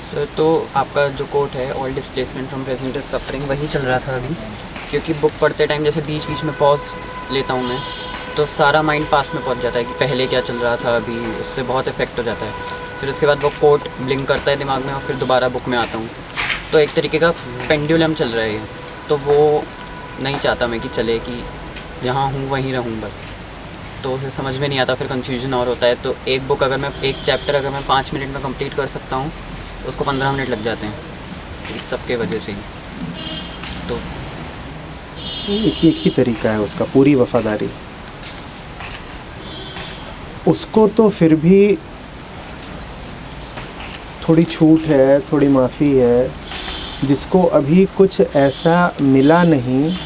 Sir तो आपका जो कोट है all displacement from present is suffering वही चल रहा था अभी, क्योंकि बुक पढ़ते टाइम जैसे बीच बीच में पॉज लेता हूँ मैं, तो सारा माइंड पास में पहुँच जाता है कि पहले क्या चल रहा था अभी, उससे बहुत इफेक्ट हो जाता है। फिर उसके बाद वो कोट ब्लिंक करता है दिमाग में और फिर दोबारा बुक में आता हूँ। तो एक तरीके का पेंडुलम चल रहा है ये, तो वो नहीं चाहता मैं कि चले कि जहाँ हूँ वहीं रहूँ बस। तो उसे समझ में नहीं आता, फिर कन्फ्यूजन और होता है। तो एक बुक अगर मैं एक चैप्टर अगर मैं 5 मिनट में कंप्लीट कर सकता हूँ तो उसको 15 मिनट लग जाते हैं इस सब के वजह से ही। तो एक ही तरीका है उसका, पूरी वफादारी। उसको तो फिर भी थोड़ी छूट है, थोड़ी माफ़ी है, जिसको अभी कुछ ऐसा मिला नहीं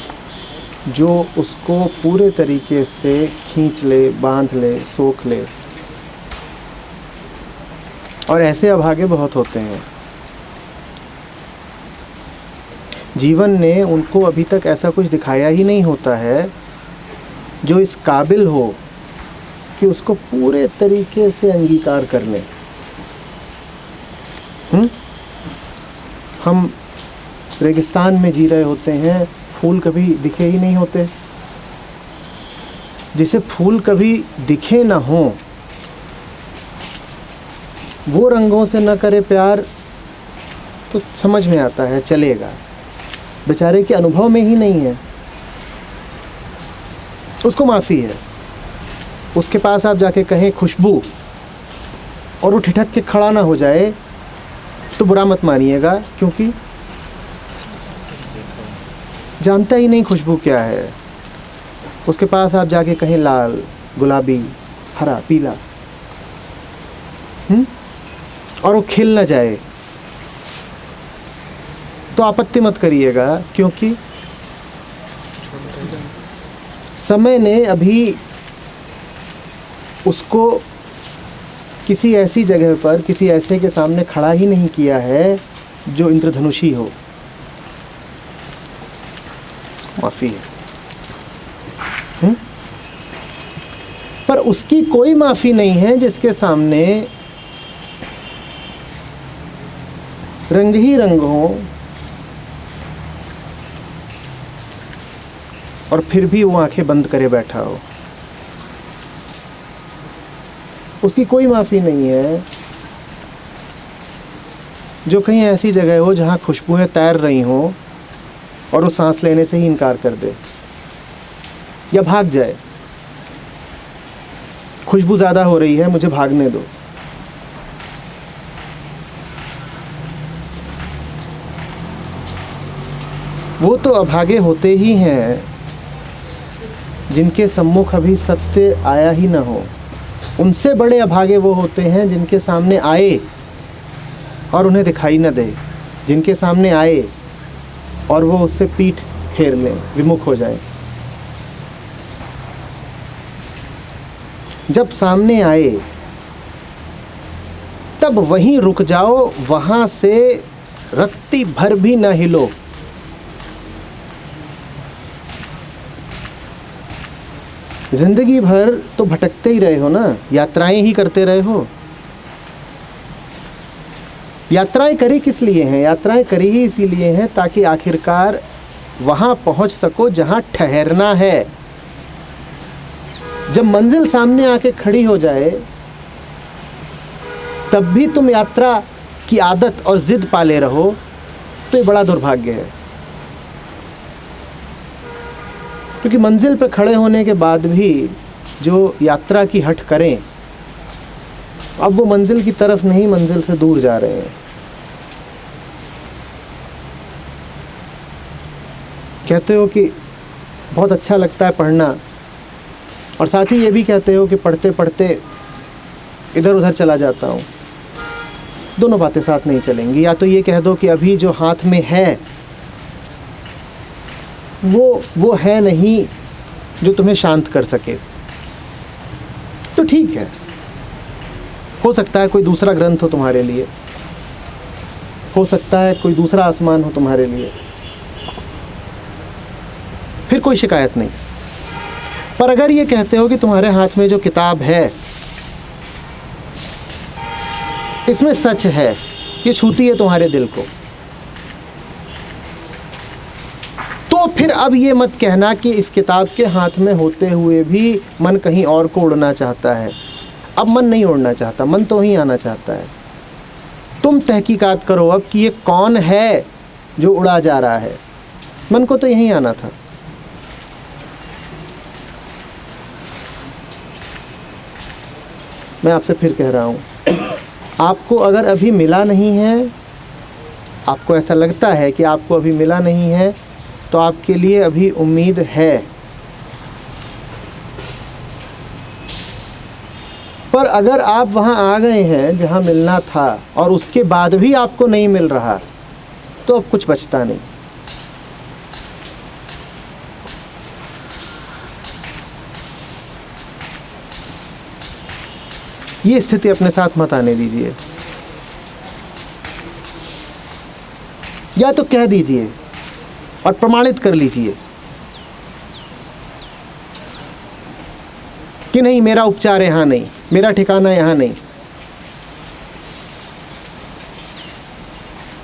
जो उसको पूरे तरीके से खींच ले, बांध ले, सोख ले। और ऐसे अभागे बहुत होते हैं। जीवन ने उनको अभी तक ऐसा कुछ दिखाया ही नहीं होता है जो इस काबिल हो कि उसको पूरे तरीके से अंगीकार कर लें। हम रेगिस्तान में जी रहे होते हैं, फूल कभी दिखे ही नहीं होते। जिसे फूल कभी दिखे ना हो, वो रंगों से न करे प्यार, तो समझ में आता है चलेगा। बेचारे के अनुभव में ही नहीं है, उसको माफ़ी है। उसके पास आप जाके कहें खुशबू और वो ठिठक के खड़ा ना हो जाए तो बुरा मत मानिएगा, क्योंकि जानता ही नहीं खुशबू क्या है। उसके पास आप जाके कहें लाल, गुलाबी, हरा, पीला, और वो खिल ना जाए तो आपत्ति मत करिएगा, क्योंकि समय ने अभी उसको किसी ऐसी जगह पर, किसी ऐसे के सामने खड़ा ही नहीं किया है जो इंद्रधनुषी हो। माफ़ी है। पर उसकी कोई माफ़ी नहीं है जिसके सामने रंग ही रंग हो और फिर भी वो आंखें बंद करे बैठा हो। उसकी कोई माफ़ी नहीं है जो कहीं ऐसी जगह हो जहाँ खुशबुएं तैर रही हों और वो सांस लेने से ही इनकार कर दे या भाग जाए। खुशबू ज़्यादा हो रही है, मुझे भागने दो। वो तो अभागे होते ही हैं जिनके सम्मुख अभी सत्य आया ही ना हो। उनसे बड़े अभागे वो होते हैं जिनके सामने आए और उन्हें दिखाई न दे, जिनके सामने आए और वो उससे पीठ फेर लें, विमुख हो जाए। जब सामने आए तब वहीं रुक जाओ, वहां से रत्ती भर भी न हिलो। जिंदगी भर तो भटकते ही रहे हो ना, यात्राएं ही करते रहे हो। यात्राएं करी किस लिए हैं? यात्राएं करी ही इसीलिए हैं ताकि आखिरकार वहां पहुंच सको जहां ठहरना है। जब मंजिल सामने आके खड़ी हो जाए तब भी तुम यात्रा की आदत और जिद पाले रहो, तो ये बड़ा दुर्भाग्य है। क्योंकि मंजिल पर खड़े होने के बाद भी जो यात्रा की हट करें, अब वो मंजिल की तरफ नहीं, मंजिल से दूर जा रहे हैं। कहते हो कि बहुत अच्छा लगता है पढ़ना, और साथ ही ये भी कहते हो कि पढ़ते पढ़ते इधर उधर चला जाता हूँ। दोनों बातें साथ नहीं चलेंगी। या तो ये कह दो कि अभी जो हाथ में है वो है नहीं जो तुम्हें शांत कर सके, तो ठीक है। हो सकता है कोई दूसरा ग्रंथ हो तुम्हारे लिए, हो सकता है कोई दूसरा आसमान हो तुम्हारे लिए, फिर कोई शिकायत नहीं। पर अगर ये कहते हो कि तुम्हारे हाथ में जो किताब है इसमें सच है, ये छूती है तुम्हारे दिल को। तो फिर अब ये मत कहना कि इस किताब के हाथ में होते हुए भी मन कहीं और को उड़ना चाहता है। अब मन नहीं उड़ना चाहता, मन तो वहीं आना चाहता है। तुम तहकीकात करो अब कि ये कौन है जो उड़ा जा रहा है। मन को तो यहीं आना था। मैं आपसे फिर कह रहा हूँ, आपको अगर अभी मिला नहीं है, आपको ऐसा लगता है कि आपको अभी मिला नहीं है, तो आपके लिए अभी उम्मीद है। पर अगर आप वहाँ आ गए हैं जहाँ मिलना था और उसके बाद भी आपको नहीं मिल रहा, तो अब कुछ बचता नहीं। ये स्थिति अपने साथ मत आने दीजिए। या तो कह दीजिए और प्रमाणित कर लीजिए कि नहीं, मेरा उपचार यहाँ नहीं, मेरा ठिकाना यहाँ नहीं,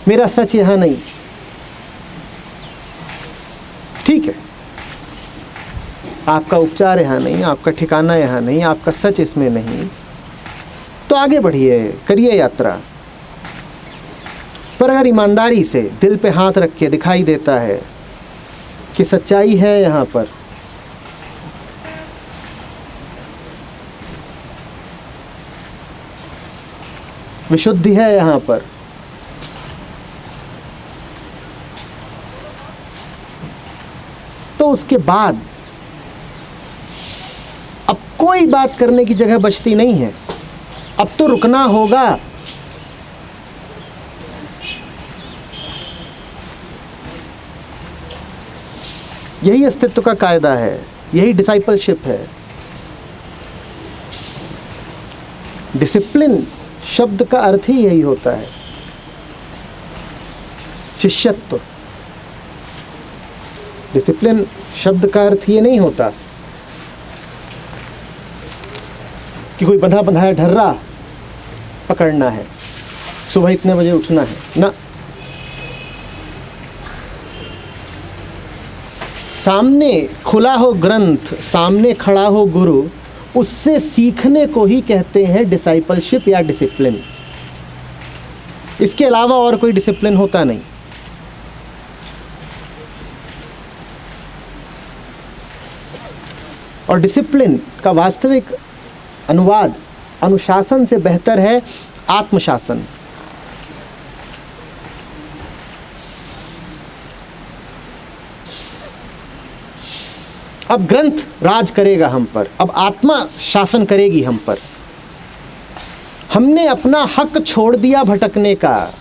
मेरा सच यहाँ नहीं। ठीक है, आपका उपचार यहाँ नहीं, आपका ठिकाना यहाँ नहीं, आपका सच इसमें नहीं, तो आगे बढ़िए, करिए यात्रा। पर अगर ईमानदारी से दिल पे हाथ रख के दिखाई देता है कि सच्चाई है यहाँ पर, विशुद्धि है यहाँ पर, तो उसके बाद अब कोई बात करने की जगह बचती नहीं है। अब तो रुकना होगा। यही अस्तित्व का कायदा है, यही डिसाइपलशिप है। डिसिप्लिन शब्द का अर्थ ही यही होता है, शिष्यत्व। डिसिप्लिन शब्द का अर्थ ये नहीं होता कि कोई बंधा बंधाया ढर्रा पकड़ना है, सुबह इतने बजे उठना है ना। सामने खुला हो ग्रंथ, सामने खड़ा हो गुरु, उससे सीखने को ही कहते हैं डिसाइपलशिप या डिसिप्लिन। इसके अलावा और कोई डिसिप्लिन होता नहीं। और डिसिप्लिन का वास्तविक अनुवाद अनुशासन से बेहतर है आत्मशासन। अब ग्रंथ राज करेगा हम पर, अब आत्मा शासन करेगी हम पर। हमने अपना हक छोड़ दिया भटकने का,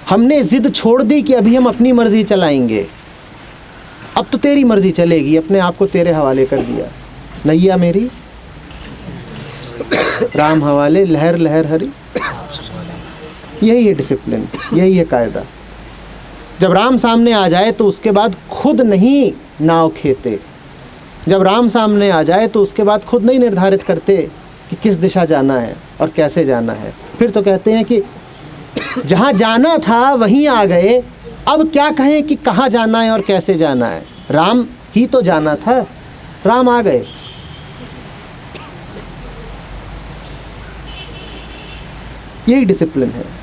हमने जिद छोड़ दी कि अभी हम अपनी मर्जी चलाएंगे। अब तो तेरी मर्जी चलेगी, अपने आप को तेरे हवाले कर दिया। नैया मेरी राम हवाले, लहर लहर हरी। यही है डिसिप्लिन, यही है कायदा। जब राम सामने आ जाए तो उसके बाद खुद नहीं नाव खेते। जब राम सामने आ जाए तो उसके बाद खुद नहीं निर्धारित करते कि किस दिशा जाना है और कैसे जाना है। फिर तो कहते हैं कि जहाँ जाना था वहीं आ गए, अब क्या कहें कि कहाँ जाना है और कैसे जाना है। राम ही तो जाना था, राम आ गए। यही डिसिप्लिन है।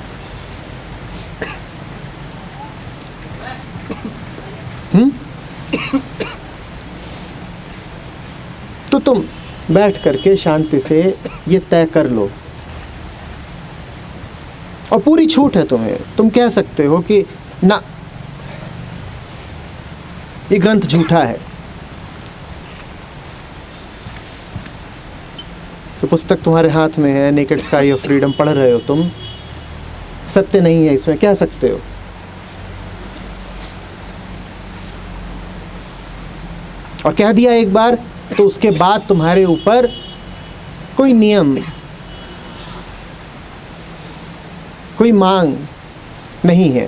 तो तुम बैठ करके शांति से ये तय कर लो, और पूरी छूट है तुम्हें। तुम कह सकते हो कि ना, ये ग्रंथ झूठा है, तो पुस्तक तुम्हारे हाथ में है, नेकेड स्काई ऑफ फ्रीडम पढ़ रहे हो तुम, सत्य नहीं है इसमें, कह सकते हो। और कह दिया एक बार, तो उसके बाद तुम्हारे ऊपर कोई नियम, कोई मांग नहीं है।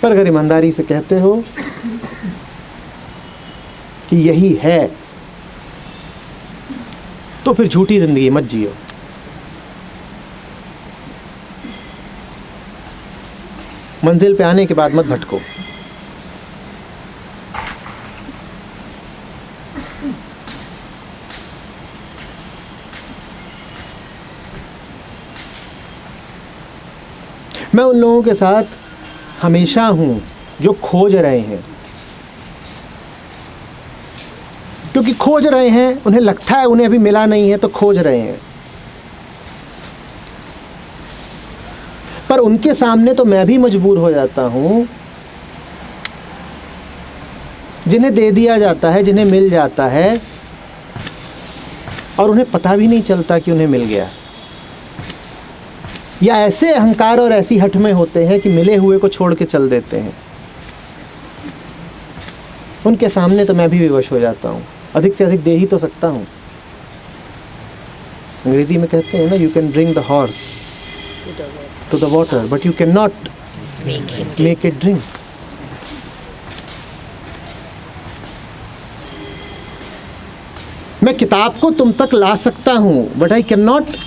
पर अगर ईमानदारी से कहते हो कि यही है, तो फिर झूठी जिंदगी मत जियो। मंजिल पे आने के बाद मत भटको। मैं उन लोगों के साथ हमेशा हूं जो खोज रहे हैं, क्योंकि खोज रहे हैं, उन्हें लगता है उन्हें अभी मिला नहीं है तो खोज रहे हैं। पर उनके सामने तो मैं भी मजबूर हो जाता हूं, जिन्हें दे दिया जाता है, जिन्हें मिल जाता है और उन्हें पता भी नहीं चलता कि उन्हें मिल गया, या ऐसे अहंकार और ऐसी हठ में होते हैं कि मिले हुए को छोड़ के चल देते हैं। उनके सामने तो मैं भी विवश हो जाता हूँ। अधिक से अधिक दे ही तो सकता हूँ। अंग्रेजी में कहते हैं ना, you can bring the horse to the water but you can not make it drink. मैं किताब को तुम तक ला सकता हूँ but I can not,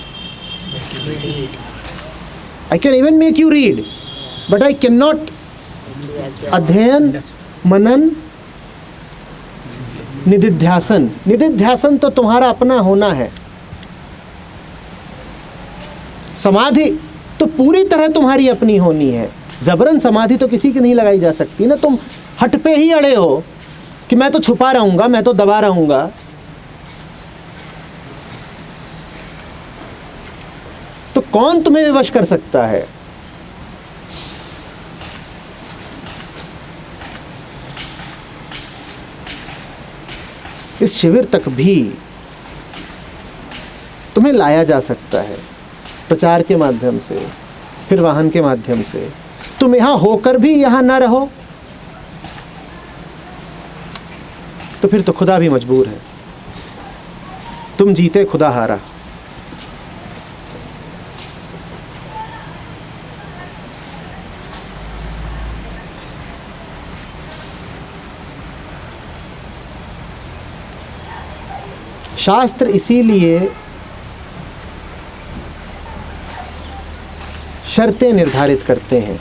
I can even make you read, but I cannot अध्ययन, मनन, निधिध्यासन। निधिध्यासन तो तुम्हारा अपना होना है। समाधि तो पूरी तरह तुम्हारी अपनी होनी है। जबरन समाधि तो किसी की नहीं लगाई जा सकती ना। तुम हट पे ही अड़े हो कि मैं तो छुपा रहूंगा, मैं तो दबा रहूंगा, तो कौन तुम्हें विवश कर सकता है? इस शिविर तक भी तुम्हें लाया जा सकता है, प्रचार के माध्यम से, फिर वाहन के माध्यम से। तुम यहां होकर भी यहां ना रहो तो फिर तो खुदा भी मजबूर है। तुम जीते, खुदा हारा। शास्त्र इसीलिए शर्तें निर्धारित करते हैं।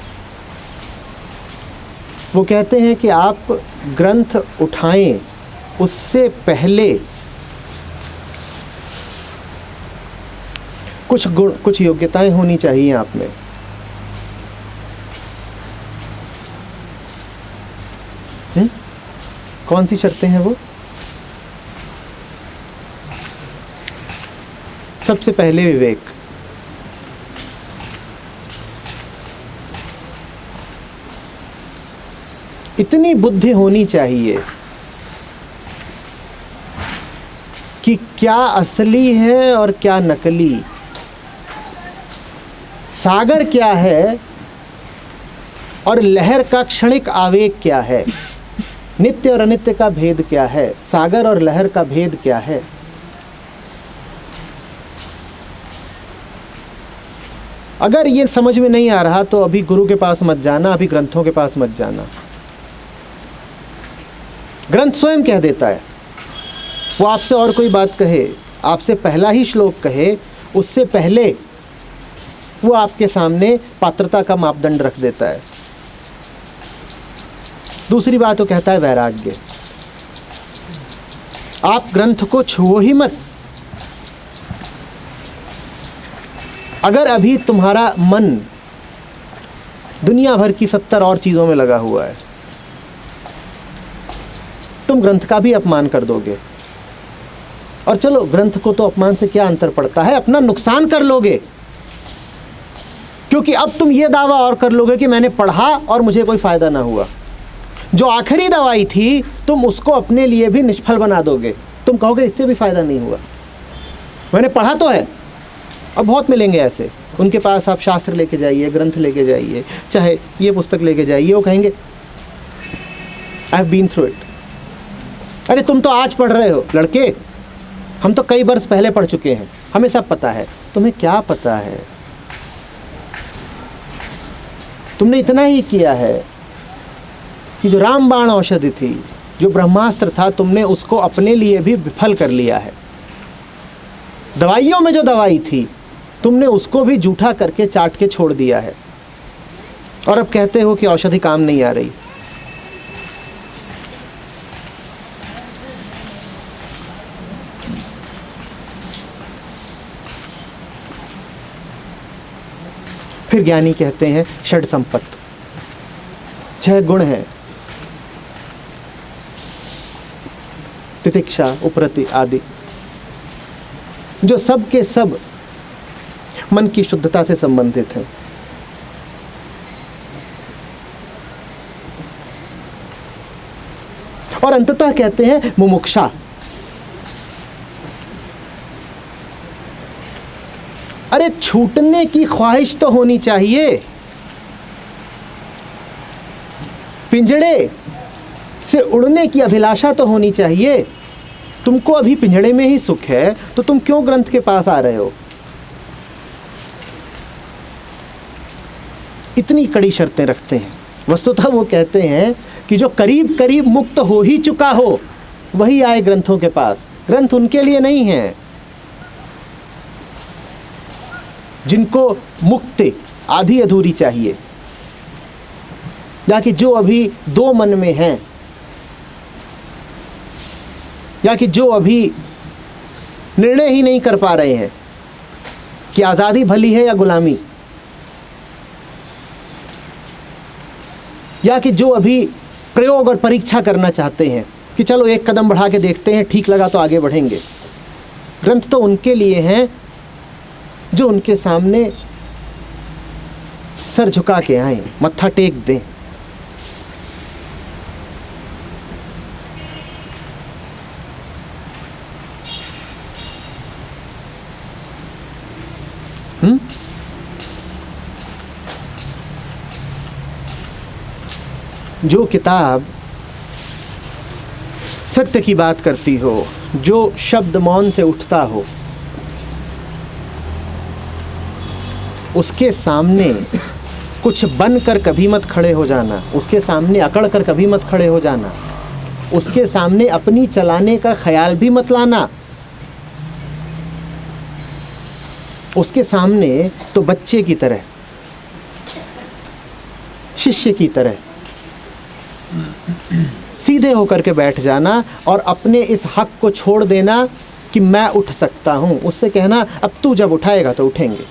वो कहते हैं कि आप ग्रंथ उठाएं उससे पहले कुछ गुण, कुछ योग्यताएं होनी चाहिए आप में। कौन सी शर्तें हैं वो? सबसे पहले विवेक। इतनी बुद्धि होनी चाहिए कि क्या असली है और क्या नकली, सागर क्या है और लहर का क्षणिक आवेग क्या है, नित्य और अनित्य का भेद क्या है, सागर और लहर का भेद क्या है। अगर ये समझ में नहीं आ रहा तो अभी गुरु के पास मत जाना, अभी ग्रंथों के पास मत जाना। ग्रंथ स्वयं कह देता है। वो आपसे और कोई बात कहे, आपसे पहला ही श्लोक कहे, उससे पहले वो आपके सामने पात्रता का मापदंड रख देता है। दूसरी बात वो कहता है वैराग्य। आप ग्रंथ को छुओ ही मत। अगर अभी तुम्हारा मन दुनिया भर की 70 और चीज़ों में लगा हुआ है, तुम ग्रंथ का भी अपमान कर दोगे। और चलो, ग्रंथ को तो अपमान से क्या अंतर पड़ता है, अपना नुकसान कर लोगे, क्योंकि अब तुम ये दावा और कर लोगे कि मैंने पढ़ा और मुझे कोई फ़ायदा ना हुआ। जो आखिरी दवाई थी तुम उसको अपने लिए भी निष्फल बना दोगे। तुम कहोगे इससे भी फ़ायदा नहीं हुआ, मैंने पढ़ा तो है। और बहुत मिलेंगे ऐसे, उनके पास आप शास्त्र लेके जाइए, ग्रंथ लेके जाइए, चाहे ये पुस्तक लेके जाइए, वो कहेंगे I have been through it. अरे तुम तो आज पढ़ रहे हो लड़के, हम तो कई वर्ष पहले पढ़ चुके हैं, हमें सब पता है। तुम्हें क्या पता है? तुमने इतना ही किया है कि जो रामबाण औषधि थी जो ब्रह्मास्त्र था तुमने उसको अपने लिए भी विफल कर लिया है। दवाइयों में जो दवाई थी तुमने उसको भी जूठा करके चाट के छोड़ दिया है, और अब कहते हो कि औषधि काम नहीं आ रही। फिर ज्ञानी कहते हैं षड संपत्त, 6 गुण हैं, तितिक्षा, उपरति आदि, जो सब के सब मन की शुद्धता से संबंधित है। और अंततः कहते हैं मुमुक्षा। अरे छूटने की ख्वाहिश तो होनी चाहिए, पिंजड़े से उड़ने की अभिलाषा तो होनी चाहिए। तुमको अभी पिंजड़े में ही सुख है तो तुम क्यों ग्रंथ के पास आ रहे हो? इतनी कड़ी शर्तें रखते हैं। वस्तुतः वो कहते हैं कि जो करीब करीब मुक्त हो ही चुका हो वही आए ग्रंथों के पास। ग्रंथ उनके लिए नहीं है जिनको मुक्ति आधी अधूरी चाहिए, या कि जो अभी दो मन में हैं, या कि जो अभी निर्णय ही नहीं कर पा रहे हैं कि आज़ादी भली है या गुलामी, या कि जो अभी प्रयोग और परीक्षा करना चाहते हैं कि चलो एक कदम बढ़ा के देखते हैं, ठीक लगा तो आगे बढ़ेंगे। ग्रंथ तो उनके लिए हैं जो उनके सामने सर झुका के आए, मत्था टेक दें। जो किताब सत्य की बात करती हो, जो शब्द मौन से उठता हो, उसके सामने कुछ बन कर कभी मत खड़े हो जाना, उसके सामने अकड़ कर कभी मत खड़े हो जाना, उसके सामने अपनी चलाने का ख्याल भी मत लाना। उसके सामने तो बच्चे की तरह, शिष्य की तरह सीधे होकर के बैठ जाना और अपने इस हक को छोड़ देना कि मैं उठ सकता हूं। उससे कहना अब तू जब उठाएगा तो उठेंगे,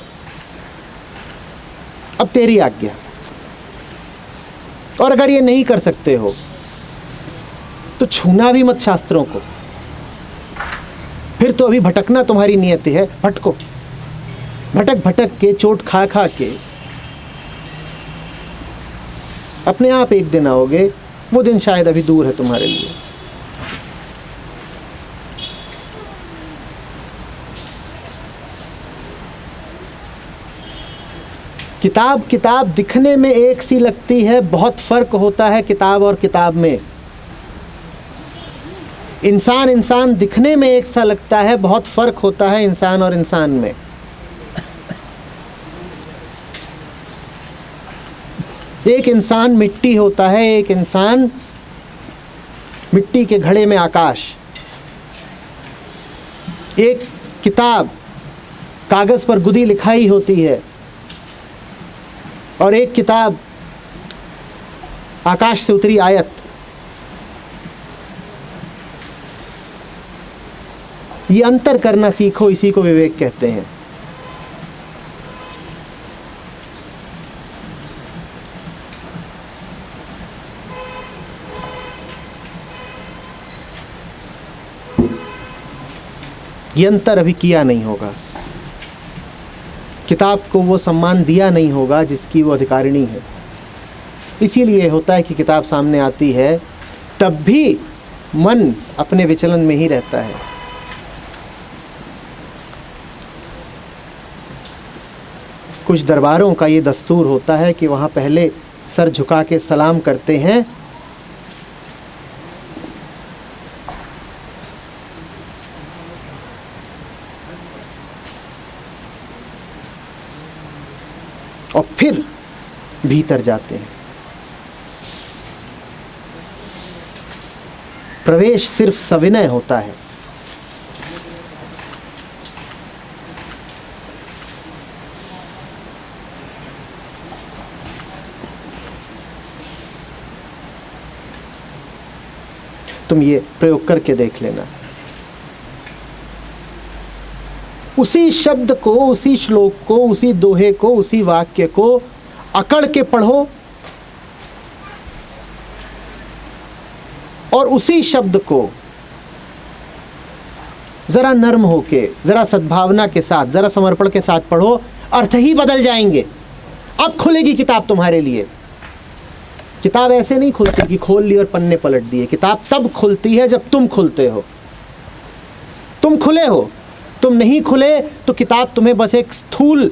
अब तेरी आज्ञा। और अगर ये नहीं कर सकते हो तो छूना भी मत शास्त्रों को। फिर तो अभी भटकना तुम्हारी नियति है, भटको। भटक भटक के, चोट खा खा के अपने आप एक दिन आओगे। वो दिन शायद अभी दूर है तुम्हारे लिए। किताब किताब दिखने में एक सी लगती है, बहुत फर्क होता है किताब और किताब में। इंसान इंसान दिखने में एक सा लगता है, बहुत फर्क होता है इंसान और इंसान में। एक इंसान मिट्टी होता है, एक इंसान मिट्टी के घड़े में आकाश। एक किताब कागज़ पर गुदी लिखाई होती है और एक किताब आकाश से उतरी आयत। ये अंतर करना सीखो, इसी को विवेक कहते हैं। ये अंतर अभी किया नहीं होगा। किताब को वो सम्मान दिया नहीं होगा जिसकी वो अधिकारिणी है। इसीलिए होता है कि किताब सामने आती है तब भी मन अपने विचलन में ही रहता है। कुछ दरबारों का ये दस्तूर होता है कि वहाँ पहले सर झुका के सलाम करते हैं, और फिर भीतर जाते हैं। प्रवेश सिर्फ सविनय होता है। तुम ये प्रयोग करके देख लेना। उसी शब्द को, उसी श्लोक को, उसी दोहे को, उसी वाक्य को अकड़ के पढ़ो और उसी शब्द को जरा नर्म होके, जरा सद्भावना के साथ, जरा समर्पण के साथ पढ़ो, अर्थ ही बदल जाएंगे। अब खुलेगी किताब तुम्हारे लिए। किताब ऐसे नहीं खुलती कि खोल ली और पन्ने पलट दिए। किताब तब खुलती है जब तुम खुलते हो। तुम खुले हो, तुम नहीं खुले तो किताब तुम्हें बस एक स्थूल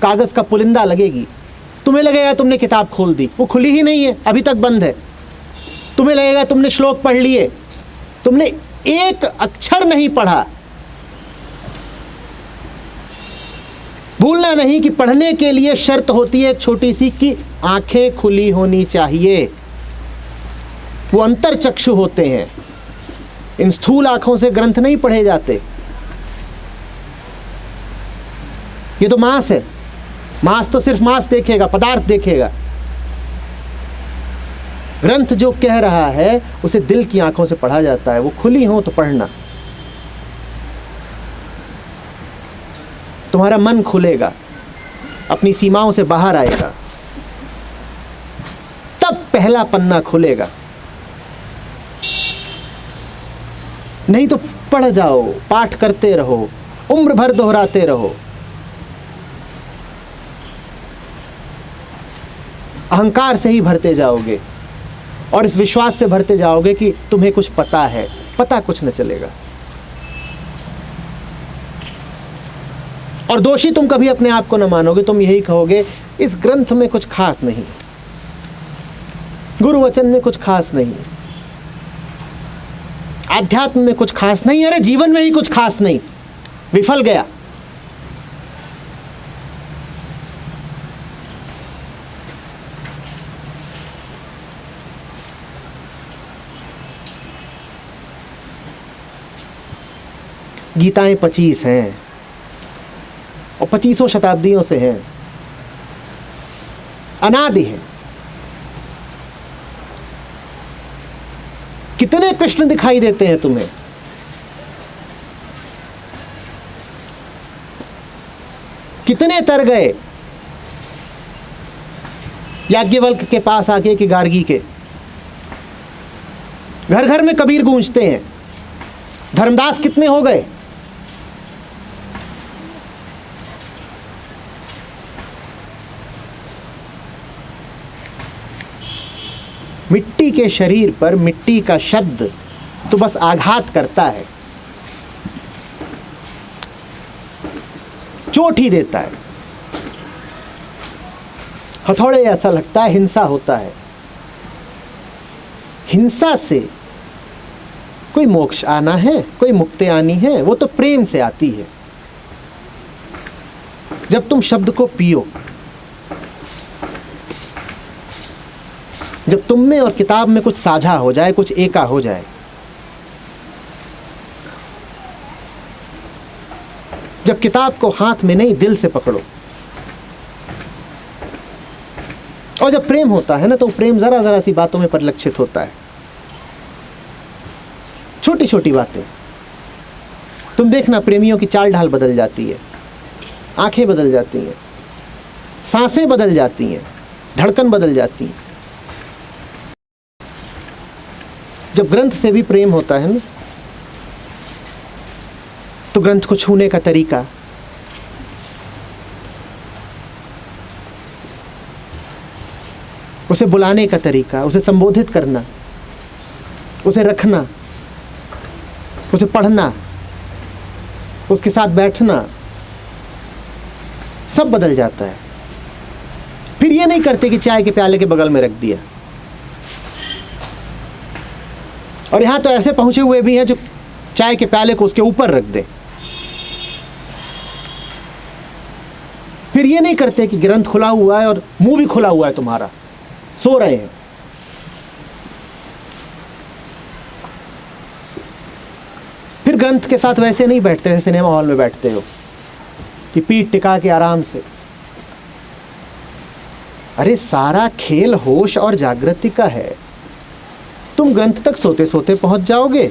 कागज का पुलिंदा लगेगी। तुम्हें लगेगा तुमने किताब खोल दी, वो खुली ही नहीं है, अभी तक बंद है। तुम्हें लगेगा तुमने श्लोक पढ़ लिए, तुमने एक अक्षर नहीं पढ़ा। भूलना नहीं कि पढ़ने के लिए शर्त होती है एक छोटी सी, कि आंखें खुली होनी चाहिए। वो अंतर चक्षु होते हैं। इन स्थूल आंखों से ग्रंथ नहीं पढ़े जाते। ये तो मांस है, मांस तो सिर्फ मांस देखेगा, पदार्थ देखेगा। ग्रंथ जो कह रहा है उसे दिल की आंखों से पढ़ा जाता है। वो खुली हो तो पढ़ना। तुम्हारा मन खुलेगा, अपनी सीमाओं से बाहर आएगा, तब पहला पन्ना खुलेगा। नहीं तो पढ़ जाओ, पाठ करते रहो, उम्र भर दोहराते रहो। अहंकार से ही भरते जाओगे और इस विश्वास से भरते जाओगे कि तुम्हें कुछ पता है। पता कुछ न चलेगा। और दोषी तुम कभी अपने आप को न मानोगे। तुम यही कहोगे इस ग्रंथ में कुछ खास नहीं, गुरु वचन में कुछ खास नहीं, आध्यात्म में कुछ खास नहीं, अरे जीवन में ही कुछ खास नहीं, विफल गया। गीताएं 25 हैं और 25 शताब्दियों से हैं, अनादि हैं। कितने कृष्ण दिखाई देते हैं तुम्हें? कितने तर गए याज्ञवल्क्य के पास आके कि गार्गी के? घर घर में कबीर गूंजते हैं। धर्मदास कितने हो गए? मिट्टी के शरीर पर मिट्टी का शब्द तो बस आघात करता है, चोट ही देता है। हथौड़े ऐसा लगता है हिंसा होता है। हिंसा से कोई मोक्ष आना है, कोई मुक्ति आनी है, वो तो प्रेम से आती है। जब तुम शब्द को पियो, जब तुम में और किताब में कुछ साझा हो जाए, कुछ एका हो जाए, जब किताब को हाथ में नहीं दिल से पकड़ो, और जब प्रेम होता है ना, तो प्रेम जरा जरा सी बातों में परिलक्षित होता है। छोटी छोटी बातें तुम देखना, प्रेमियों की चाल ढाल बदल जाती है, आंखें बदल जाती हैं, सांसें बदल जाती हैं, धड़कन बदल जाती है। जब ग्रंथ से भी प्रेम होता है ना, तो ग्रंथ को छूने का तरीका, उसे बुलाने का तरीका, उसे संबोधित करना, उसे रखना, उसे पढ़ना, उसके साथ बैठना, सब बदल जाता है। फिर ये नहीं करते कि चाय के प्याले के बगल में रख दिया। और यहाँ तो ऐसे पहुंचे हुए भी हैं जो चाय के प्याले को उसके ऊपर रख दे। फिर ये नहीं करते कि ग्रंथ खुला हुआ है और मुंह भी खुला हुआ है तुम्हारा, सो रहे हैं। ग्रंथ के साथ वैसे नहीं बैठते जैसे सिनेमा हॉल में बैठते हो कि पीठ टिका के आराम से। अरे सारा खेल होश और जागृति का है। तुम ग्रंथ तक सोते सोते पहुंच जाओगे।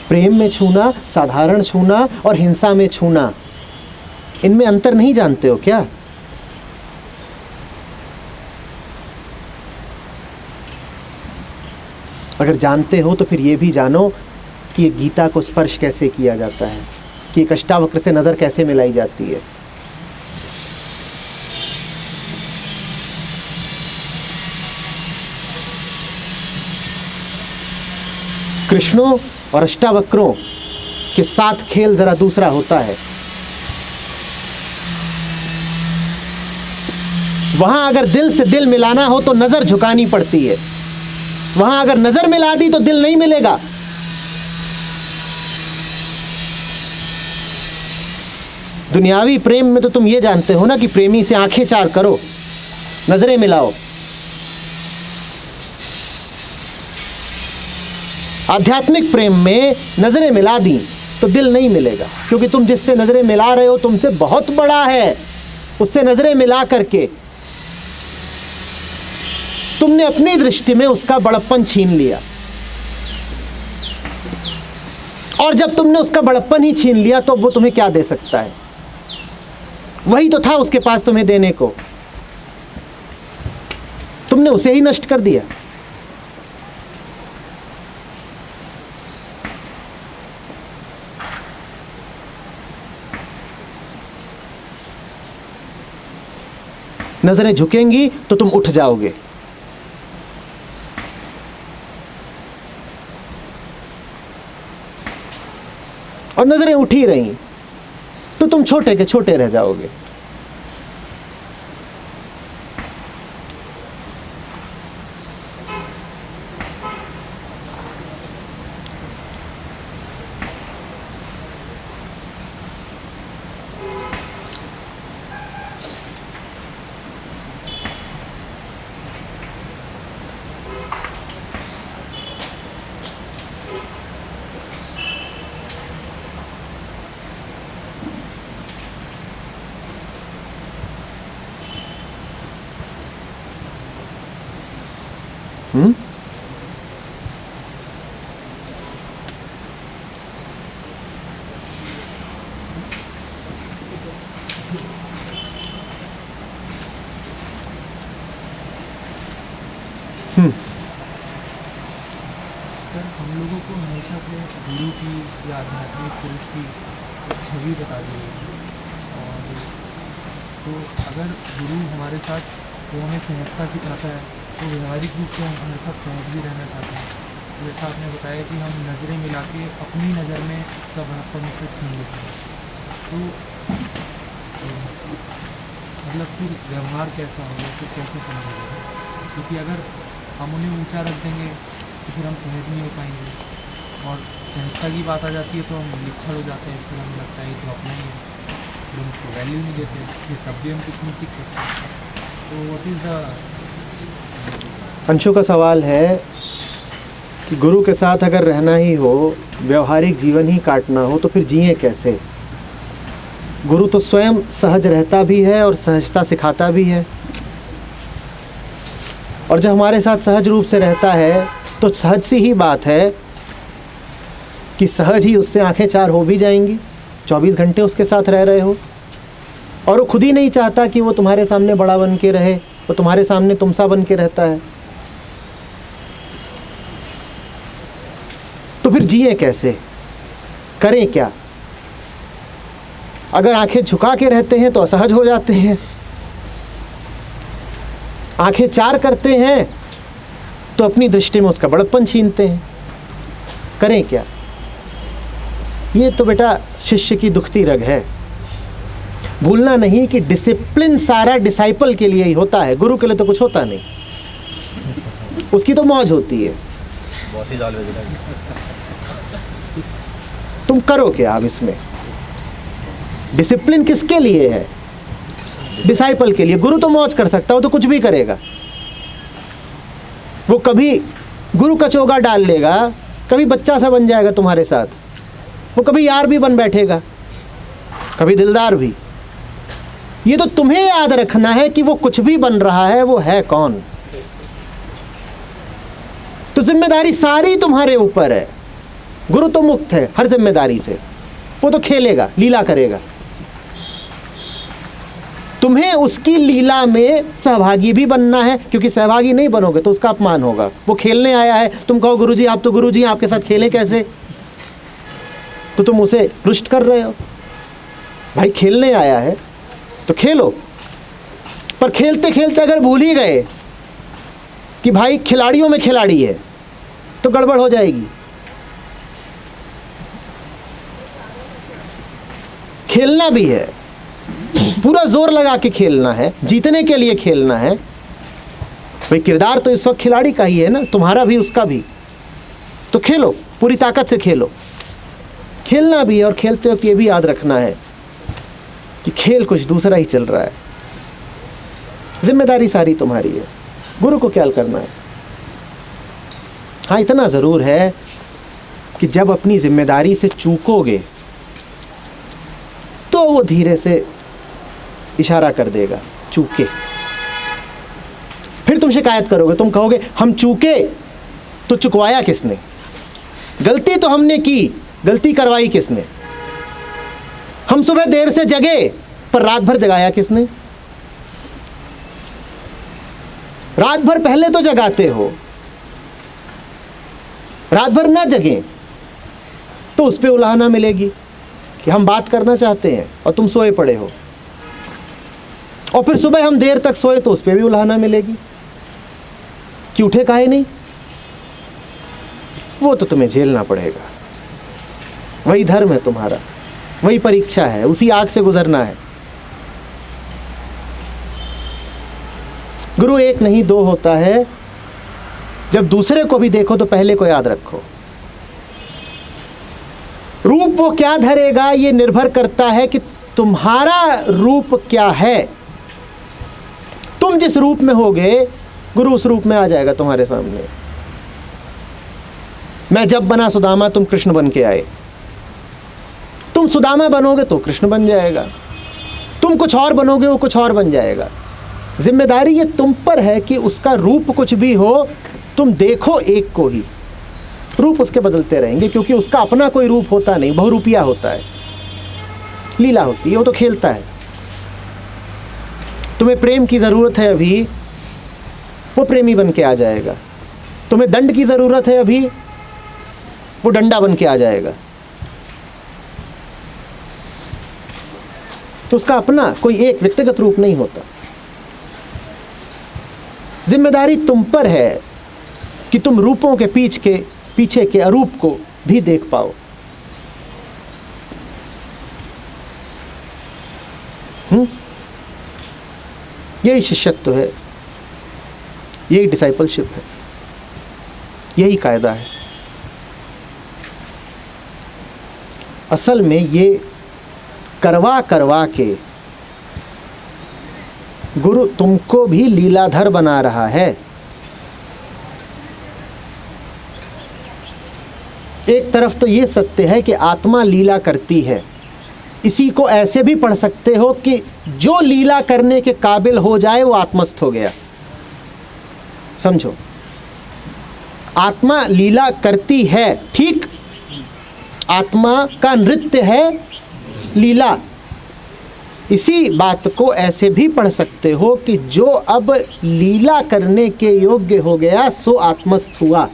प्रेम में छूना, साधारण छूना और हिंसा में छूना, इनमें अंतर नहीं जानते हो क्या? अगर जानते हो तो फिर ये भी जानो कि ये गीता को स्पर्श कैसे किया जाता है, कि एक अष्टावक्र से नज़र कैसे मिलाई जाती है। कृष्णों और अष्टावक्रों के साथ खेल जरा दूसरा होता है। वहां अगर दिल से दिल मिलाना हो तो नजर झुकानी पड़ती है। वहां अगर नजर मिला दी तो दिल नहीं मिलेगा। दुनियावी प्रेम में तो तुम ये जानते हो ना कि प्रेमी से आंखें चार करो, नजरें मिलाओ। आध्यात्मिक प्रेम में नजरें मिला दी तो दिल नहीं मिलेगा, क्योंकि तुम जिससे नजरें मिला रहे हो तुमसे बहुत बड़ा है। उससे नजरें मिला करके तुमने अपनी दृष्टि में उसका बड़प्पन छीन लिया, और जब तुमने उसका बड़प्पन ही छीन लिया तो वो तुम्हें क्या दे सकता है? वही तो था उसके पास तुम्हें देने को, तुमने उसे ही नष्ट कर दिया। नजरें झुकेंगी तो तुम उठ जाओगे, और नजरें उठ ही रही तो तुम छोटे के छोटे रह जाओगे। हम लोगों को हमेशा से गुरु की या आध्यात्मिक पुरुष की छवि बता दी गई थी, और तो अगर गुरु हमारे साथ वो हमें सहजता सिखाता है तो व्यवहारिक रूप से हम हमारे साथ सहज भी रहना चाहते हैं। जैसा आपने बताया कि हम नज़रें मिला के अपनी नज़र में उसका बड़प्पन से छीन लेते हैं, तो मतलब फिर व्यवहार कैसा होगा, फिर कैसे समझेंगे? क्योंकि अगर हम उन्हें ऊंचा रख देंगे तो फिर हम सहज नहीं हो पाएंगे, और सहजता की बात आ जाती है तो हम निच्छड़ हो जाते हैं। फिर हमें लगता है तो अपना ही है, फिर हम उसको वैल्यू नहीं देते, फिर तब भी हम कुछ नहीं सीख सकते। तो व्हाट इज़ द अंशु का सवाल है कि गुरु के साथ अगर रहना ही हो, व्यवहारिक जीवन ही काटना हो, तो फिर जिए कैसे? गुरु तो स्वयं सहज रहता भी है और सहजता सिखाता भी है, और जब हमारे साथ सहज रूप से रहता है तो सहज सी ही बात है कि सहज ही उससे आंखें चार हो भी जाएंगी। 24 घंटे उसके साथ रह रहे हो, और वो खुद ही नहीं चाहता कि वो तुम्हारे सामने बड़ा बन के रहे, वो तुम्हारे सामने तुमसा बन के रहता है। तो फिर जिए कैसे? करें क्या? अगर आंखें झुका के रहते हैं तो असहज हो जाते हैं, आंखें चार करते हैं तो अपनी दृष्टि में उसका बड़प्पन छीनते हैं। करें क्या? ये तो बेटा शिष्य की दुखती रग है। भूलना नहीं कि डिसिप्लिन सारा डिसाइपल के लिए ही होता है, गुरु के लिए तो कुछ होता नहीं, उसकी तो मौज होती है। तुम करो क्या अब इसमें? डिसिप्लिन किसके लिए है? डिसाइपल के लिए। गुरु तो मौज कर सकता हो तो कुछ भी करेगा, वो कभी गुरु का चोगा डाल लेगा, कभी बच्चा सा बन जाएगा तुम्हारे साथ, वो कभी यार भी बन बैठेगा, कभी दिलदार भी। ये तो तुम्हें याद रखना है कि वो कुछ भी बन रहा है, वो है कौन। तो जिम्मेदारी सारी तुम्हारे ऊपर है। गुरु तो मुक्त है हर जिम्मेदारी से, वो तो खेलेगा, लीला करेगा। तुम्हें उसकी लीला में सहभागी भी बनना है, क्योंकि सहभागी नहीं बनोगे तो उसका अपमान होगा। वो खेलने आया है, तुम कहो गुरुजी आप तो गुरुजी हैं, आपके साथ खेलें कैसे? तो तुम उसे रुष्ट कर रहे हो। भाई खेलने आया है तो खेलो, पर खेलते खेलते अगर भूल ही गए कि भाई खिलाड़ियों में खिलाड़ी है तो गड़बड़ हो जाएगी। खेलना भी है, पूरा जोर लगा के खेलना है, जीतने के लिए खेलना है। भाई किरदार तो इस वक्त खिलाड़ी का ही है ना, तुम्हारा भी उसका भी। तो खेलो, पूरी ताकत से खेलो। खेलना भी है, और खेलते वक्त ये भी याद रखना है कि खेल कुछ दूसरा ही चल रहा है। जिम्मेदारी सारी तुम्हारी है, गुरु को क्या करना है। हाँ इतना ज़रूर है कि जब अपनी जिम्मेदारी से चूकोगे तो वो धीरे से इशारा कर देगा, चूके। फिर तुम शिकायत करोगे, तुम कहोगे हम चूके तो चुकवाया किसने? गलती तो हमने की, गलती करवाई किसने? हम सुबह देर से जगे पर रात भर जगाया किसने? रात भर पहले तो जगाते हो, रात भर ना जगें तो उस पर उलाहना मिलेगी कि हम बात करना चाहते हैं और तुम सोए पड़े हो। और फिर सुबह हम देर तक सोए तो उस पर भी उलाहना मिलेगी कि उठे काहे नहीं। वो तो तुम्हें झेलना पड़ेगा, वही धर्म है तुम्हारा, वही परीक्षा है, उसी आग से गुजरना है। गुरु एक नहीं दो होता है। जब दूसरे को भी देखो तो पहले को याद रखो। रूप वो क्या धरेगा ये निर्भर करता है कि तुम्हारा रूप क्या है। तुम जिस रूप में होगे गुरु उस रूप में आ जाएगा तुम्हारे सामने। मैं जब बना सुदामा, तुम कृष्ण बन के आए। तुम सुदामा बनोगे तो कृष्ण बन जाएगा, तुम कुछ और बनोगे वो कुछ और बन जाएगा। जिम्मेदारी ये तुम पर है कि उसका रूप कुछ भी हो, तुम देखो एक को ही। रूप उसके बदलते रहेंगे क्योंकि उसका अपना कोई रूप होता नहीं, बहुरूपिया होता है, लीला होती है, वो तो खेलता है। तुम्हें प्रेम की ज़रूरत है अभी, वो प्रेमी बन के आ जाएगा। तुम्हें दंड की ज़रूरत है अभी, वो डंडा बन के आ जाएगा। तो उसका अपना कोई एक व्यक्तिगत रूप नहीं होता। जिम्मेदारी तुम पर है कि तुम रूपों के पीछे के अरूप को भी देख पाओ। यही शिष्यत्व है, यही डिसाइपलशिप है, यही कायदा है। असल में ये करवा करवा के गुरु तुमको भी लीलाधर बना रहा है। एक तरफ तो ये सत्य है कि आत्मा लीला करती है। इसी को ऐसे भी पढ़ सकते हो कि जो लीला करने के काबिल हो जाए वो आत्मस्थ हो गया। समझो, आत्मा लीला करती है, ठीक, आत्मा का नृत्य है लीला। इसी बात को ऐसे भी पढ़ सकते हो कि जो अब लीला करने के योग्य हो गया सो आत्मस्थ हुआ।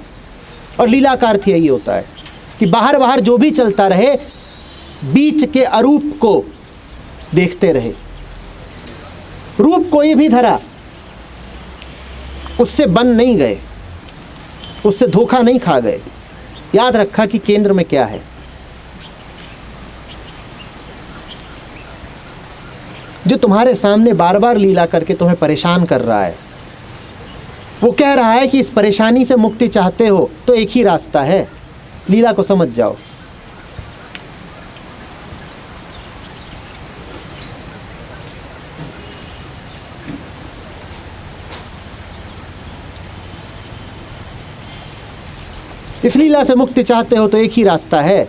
और लीला का अर्थ यही होता है कि बाहर बाहर जो भी चलता रहे बीच के अरूप को देखते रहे। रूप कोई भी धरा, उससे बन नहीं गए, उससे धोखा नहीं खा गए। याद रखा कि केंद्र में क्या है। जो तुम्हारे सामने बार बार लीला करके तुम्हें परेशान कर रहा है, वो कह रहा है कि इस परेशानी से मुक्ति चाहते हो तो एक ही रास्ता है, लीला को समझ जाओ। इस लीला से मुक्ति चाहते हो तो एक ही रास्ता है,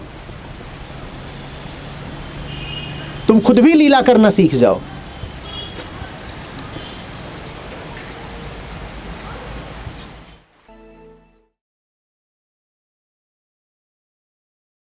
तुम खुद भी लीला करना सीख जाओ।